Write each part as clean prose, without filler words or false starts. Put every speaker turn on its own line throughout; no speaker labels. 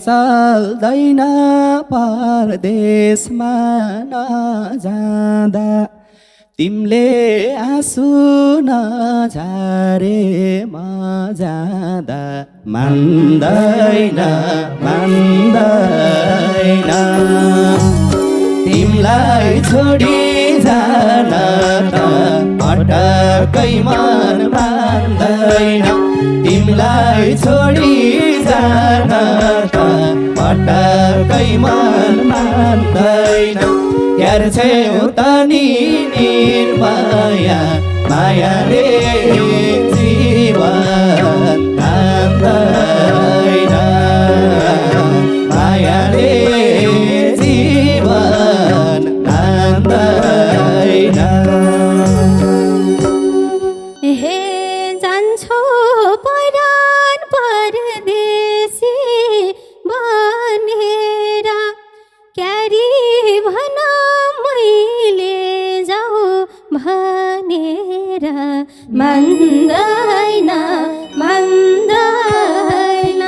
चल्दैन परदेशमा नजाँदा तिमीले आँसु नझारे म जाँदा मान्दैन मान्दैन तिमीलाई छोडी जान त पटक्कै मन मान्दैन तिमीलाई छोडी जान त पटक्कै मन मान्दैन क्यार छेउ त नि निर्माया मायाले जीवन तान्दैन मायाले जीवन तान्दैन
हे जान्छौ परान परदेशी बनेर क्यारी भन मैले जाऊ भनेर मान्दैन मान्दैन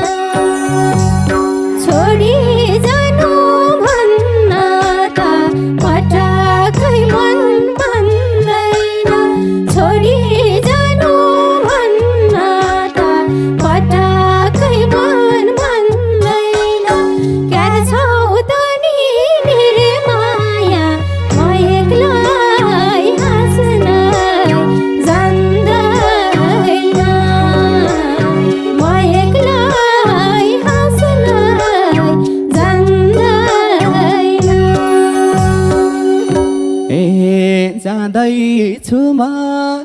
छोडी जानु भन्न त पटक्कै मन मान्दैन छोडी जानु भन्न त पटक्कै मन मान्दैन क्यार छौ त नि निर्माया म एक्लै हाँस्न जान्दैन म एक्लै हाँस्न जान्दैन
ए जाँदैछु म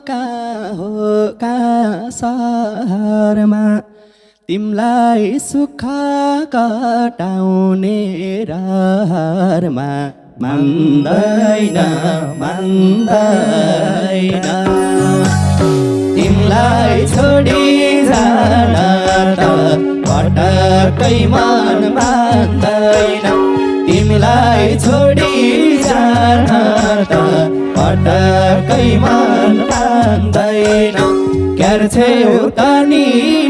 कहाँ हो कहाँ सहरमा तिमीलाई सुख कटाउने रहरमा मान्दैन मान्दैन तिमीलाई छोडी जान त पटक्कै मन मान्दैन तिमीलाई छोडी जान त पटक्कै मन मान्दैन क्यार छेउ त नि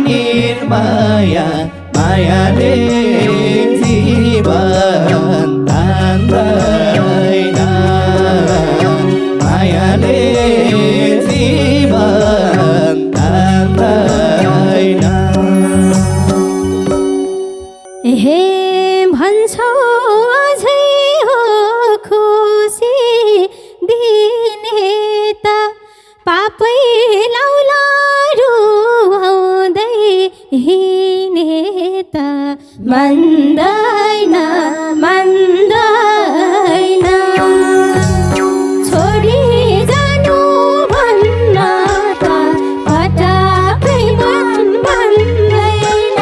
निर्माया मायाले जीवन तान्दैन मायाले जीवन तान्दैन
हे भन्छौ अझै हो खुसी दिने त पापै लाउला रुवाउँदै हिँडे त मान्दैन मान्दैन छोडी जानु भन्न त पटक्कै मन मान्दैन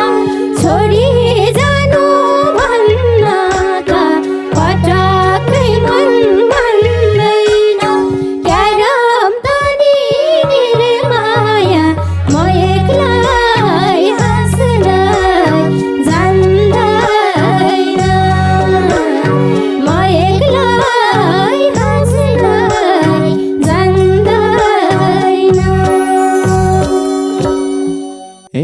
छोडी जानु भन्न त पटक्कै मन मान्दैन क्यारम त नि निर्माया म एक्लै हाँस्न जान्दैन म एक्लै हाँस्न जान्दैन
ए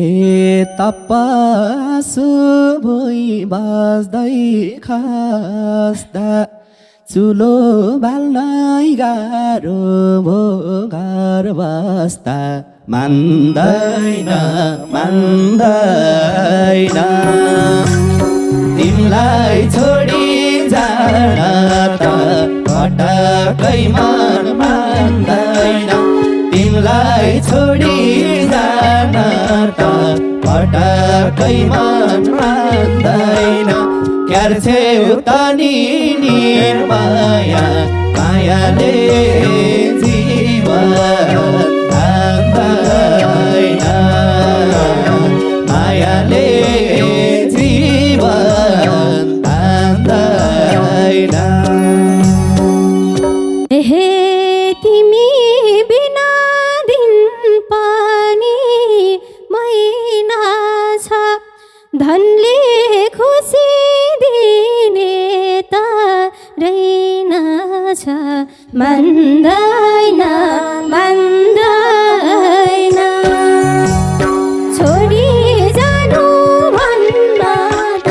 तपासु भुइँ बस्दै खस्दा चुलो बाल्नै गाह्रो भो घर बस्दा मान्दैन मान्दैन तिमीलाई छोडी जान त पटक्कै मन मान्दैन तिमीलाई छोडी जान त पटक्कै मन मान्दैन क्यार छेउ त नि निर्माया मायाले जीवन तान्दैन मायाले जीवन तान्दैन
हे तिमी बिना दिन पनि महिना छ धनले खुसी दिने त रहेनछ मान्दैन मान्दैन छोडी जानु भन्न त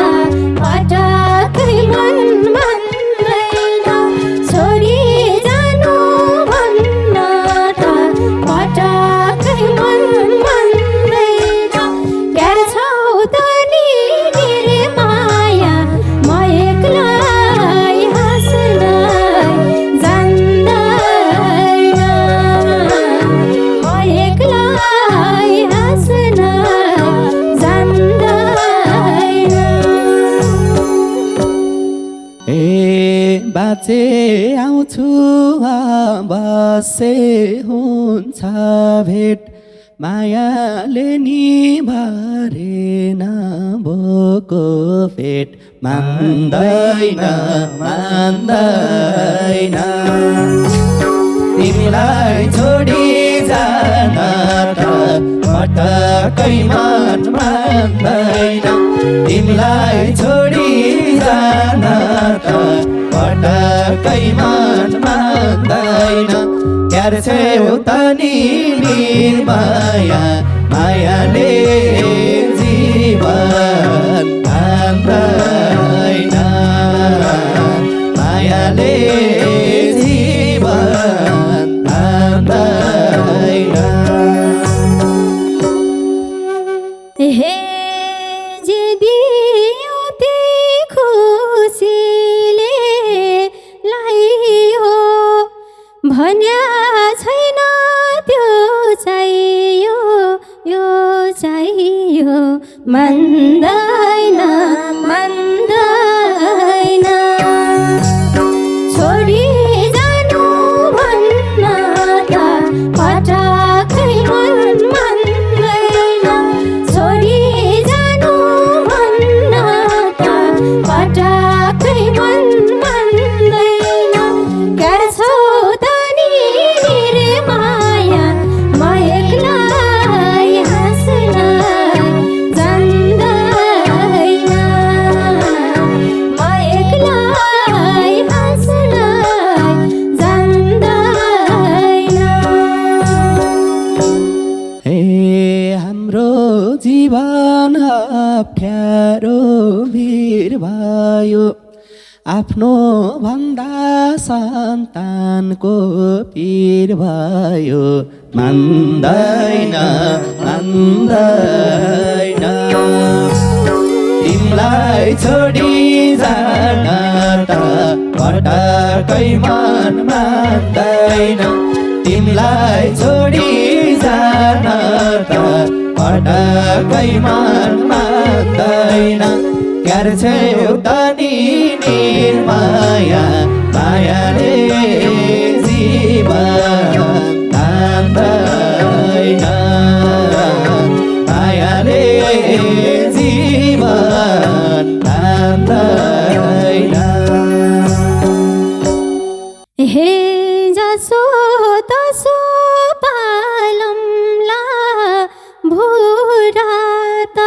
साँचे आउँछु बसे हुन्छ भेट मायाले नि भरेन भोको पेट मान्दैन मान्दैन तिमीलाई छोडी जान त पटकै मन मान्दैन तिमीलाई छोडी जान त पटकै मन मान्दैन क्यार छेउ त नि निर्माया मायाले जीवन तान्दैन मायाले जीवन तान्दैन
हे जे दियो ते खुसीले लाइयो भन्या छैन त्यो चाहियो यो चाहियो मान्दैन मान्दैन छोडी जानु भन्न त पटकै मन मान्दैन छोडी जानु भन्न त पटकै मन मान्दैन क्यार छौ त नि निर्माया म एक्लै हाँस्न जान्दैन म एक्लै हाँस्न जान्दैन
हे हाम्रो जीवन अप्ठ्यारो भिर भयो आफ्नो भन्दा सन्तानको पीर भयो मान्दैन मान्दैन तिमीलाई छोडी जान त पटकै मन मान्दैन तिमीलाई छोडी जान त पटकै मन मान्दैन क्यार छेउ त नि निर्माया मायाले जीवन तान्दैन मायाले जीवन तान्दैन
हे जसो तसो पालमला भुरात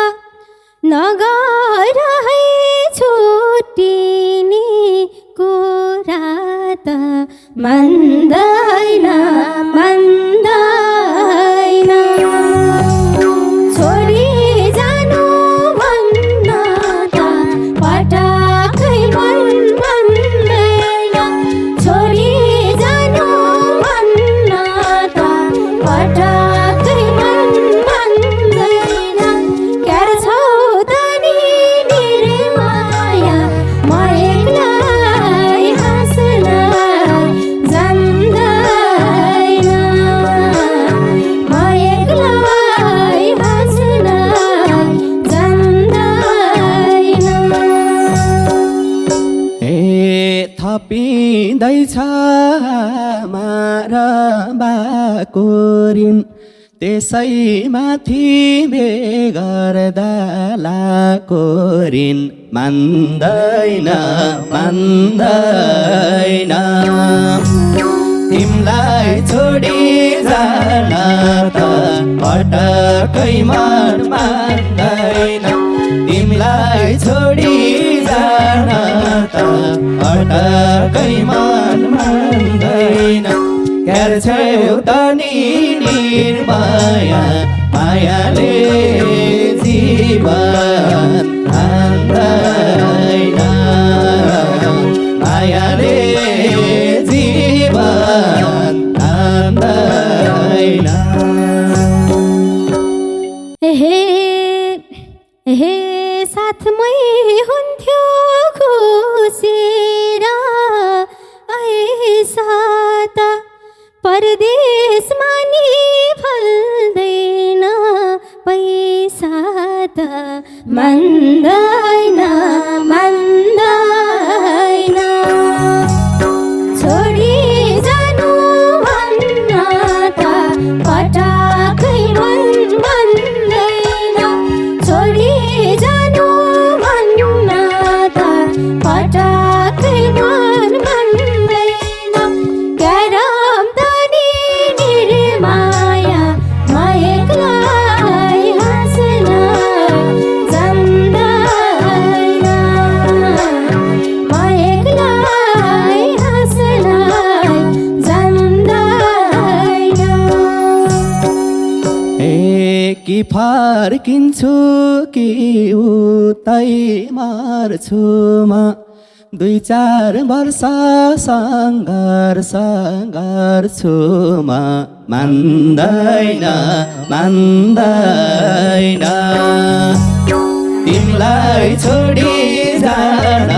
नगर है छुट्टिने कुरात मान्दैन मान्दैन छोडी जानु भन्न त पटकै मन मान्दैन छोडी जानु भन्न त पटकै मन मान्दैन क्यार छौ त नि निर्माया म एक्लै हाँस्न जान्दैन म एक्लै हाँस्न जान्दैन
हे थपिँदैछ मार बाको ऋण त्यसैमाथि बेगर्दा लाको ऋण मान्दैन मान्दैन तिमीलाई छोडी जान त पटकै मन मान्दैन तिमीलाई छोडी जान त पटकै मन मान्दैन क्यार छेउ त नि निर्माया मायाले जीवन तान्दैन मायाले जीवन तान्दैन
हे साथमै हुन्थ्यो खुसेर ऐसा त परदेशमा नि फल्दैन पैसा त मान्दैन मान्दैन
कि फर्किन्छु कि उतै मर्छु म 2-4 वर्ष सङ्घर्ष गर्छु म मान्दैन मान्दैन तिमीलाई छोडी जान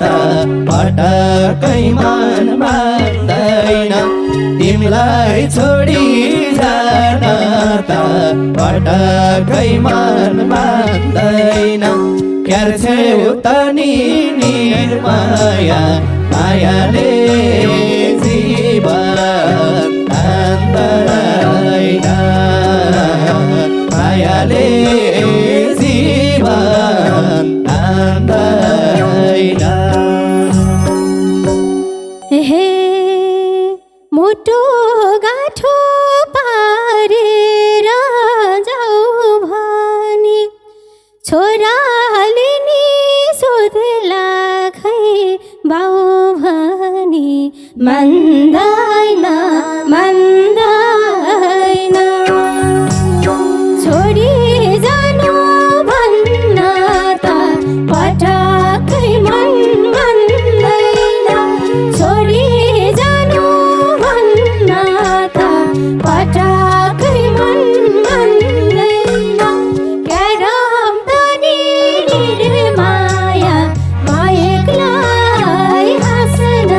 त पटकै मन मान्दैन तिमीलाई छोडी जान त पटकै मन मान्दैन क्यार छेउ त नि निर्माया मायाले जीवन तान्दैन मायाले जीवन तान्दैन
हे मुटु गाठो पारेर जाऊ भने छोराले नि सोध्ला खै बाउ भने मान्दैन मान्दैन छोडी जानु भन्न त पटकै मन मान्दैन छोडी जानु भन्न त पटकै मन मान्दैन क्यारम त नि निर्माया मायकलाई हाँस्न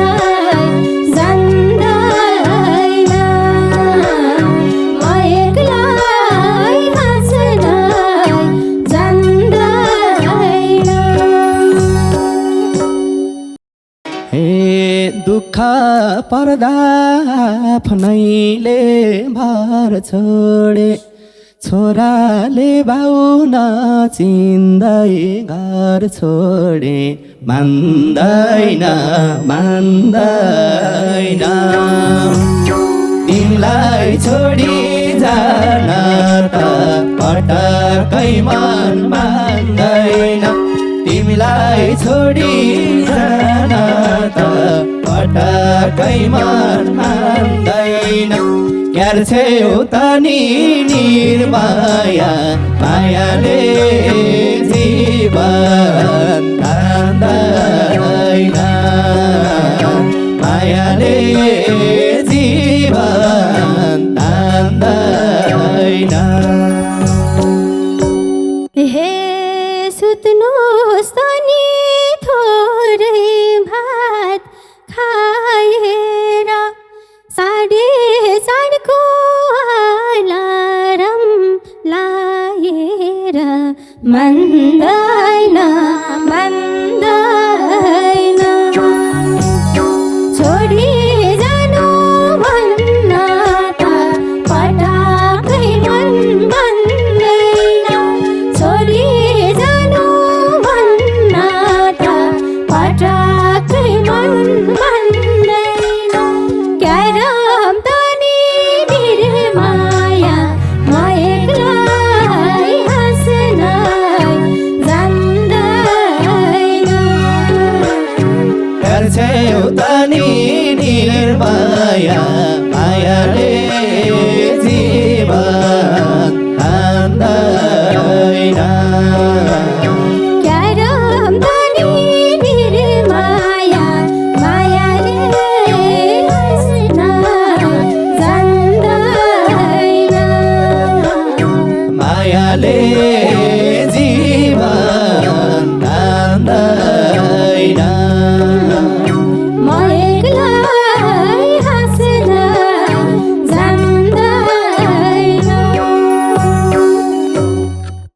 जान्दैन मायकलाई हाँस्न जान्दैन
हे दुःख पर्दा आफ्नैले भर छोडे छोराले बाउ नचिन्दै घर छोडे मान्दैन मान्दैन तिमीलाई छोडी जान त पटकै मन मान्दैन तिमीलाई छोडी जान त पटकै मन मान्दैन क्यार छेउ त नि निर्माया मायाले जीवन तान्दैन मायाले जीवन तान्दैन
हे सुत्नुहोस् त नि थोरै भात खाएर 4:30 को अलार्म लाएर मान्दैन मान्दैन छोडी जानु भन्न त पटकै मन मान्दैन छोडी जानु भन्न त पटकै मन मान्दैन क्यारम त नि निर्माया मायकलाई हाँस्न जान्दैन
क्यार छेउ त नि निर्माया मायाले जीवन तान्दैन
क्यारम त नि निर्माया मायाले हाँस्न जान्दैन
मायाले